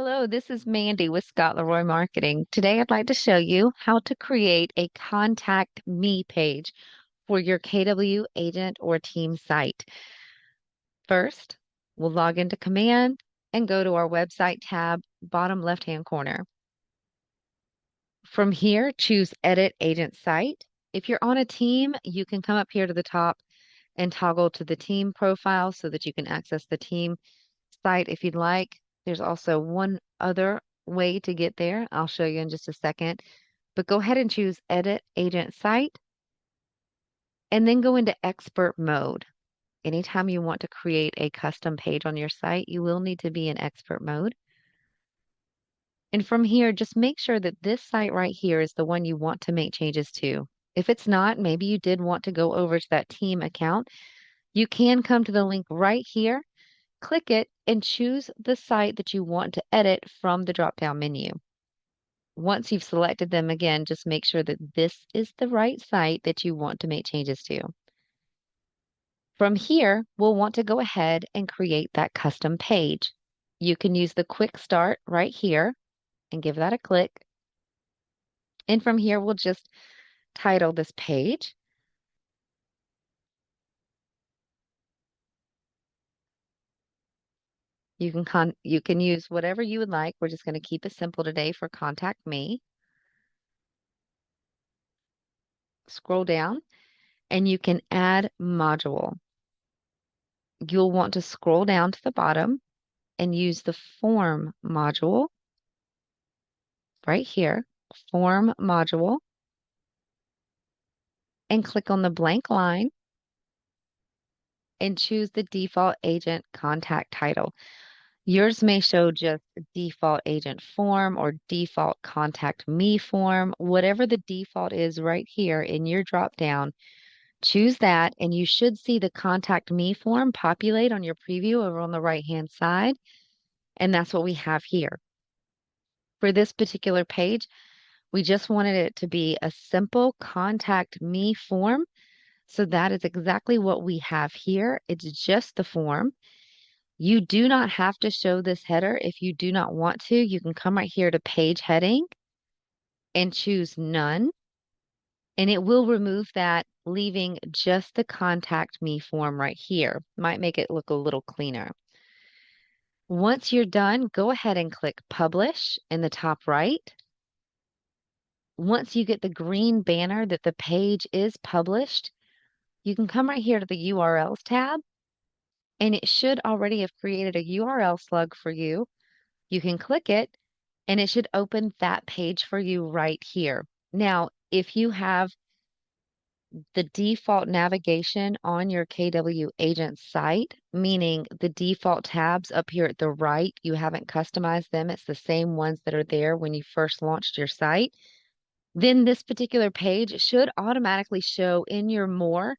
Hello, this is Mandy with Scott Leroy Marketing. Today I'd like to show you how to create a Contact Me page for your KW agent or team site. First, we'll log into Command and go to our website tab, bottom left-hand corner. From here, choose Edit Agent Site. If you're on a team, you can come up here to the top and toggle to the team profile so that you can access the team site if you'd like. There's also one other way to get there. I'll show you in just a second. But go ahead and choose Edit Agent Site and then go into Expert Mode. Anytime you want to create a custom page on your site, you will need to be in Expert Mode. And from here, just make sure that this site right here is the one you want to make changes to. If it's not, maybe you did want to go over to that team account, you can come to the link right here, click it, and choose the site that you want to edit from the drop-down menu. Once you've selected them again, just make sure that this is the right site that you want to make changes to. From here, we'll want to go ahead and create that custom page. You can use the quick start right here and give that a click. And from here, we'll just title this page. You can use whatever you would like. We're just going to keep it simple today for Contact Me. Scroll down and you can add module. You'll want to scroll down to the bottom and use the form module right here, form module, and click on the blank line and choose the default agent contact title. Yours may show just default agent form or default contact me form, whatever the default is right here in your drop down. Choose that, and you should see the Contact Me form populate on your preview over on the right-hand side, and that's what we have here. For this particular page, we just wanted it to be a simple Contact Me form, so that is exactly what we have here. It's just the form. You do not have to show this header if you do not want to. You can come right here to Page Heading and choose None, and it will remove that, leaving just the Contact Me form right here. Might make it look a little cleaner. Once you're done, go ahead and click Publish in the top right. Once you get the green banner that the page is published, you can come right here to the URLs tab, and it should already have created a URL slug for you. You can click it, and it should open that page for you right here. Now, if you have the default navigation on your KW agent site, meaning the default tabs up here at the right, you haven't customized them. It's the same ones that are there when you first launched your site. Then this particular page should automatically show in your More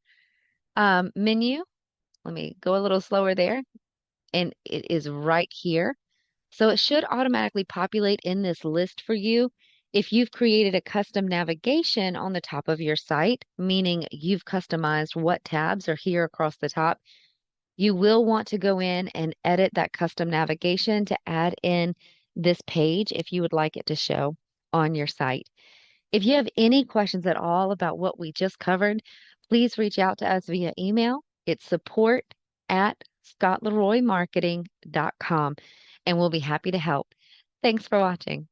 menu. Let me go a little slower there. And it is right here. So it should automatically populate in this list for you. If you've created a custom navigation on the top of your site, meaning you've customized what tabs are here across the top, you will want to go in and edit that custom navigation to add in this page if you would like it to show on your site. If you have any questions at all about what we just covered, please reach out to us via email. It's support@scottleroymarketing.com, and we'll be happy to help. Thanks for watching.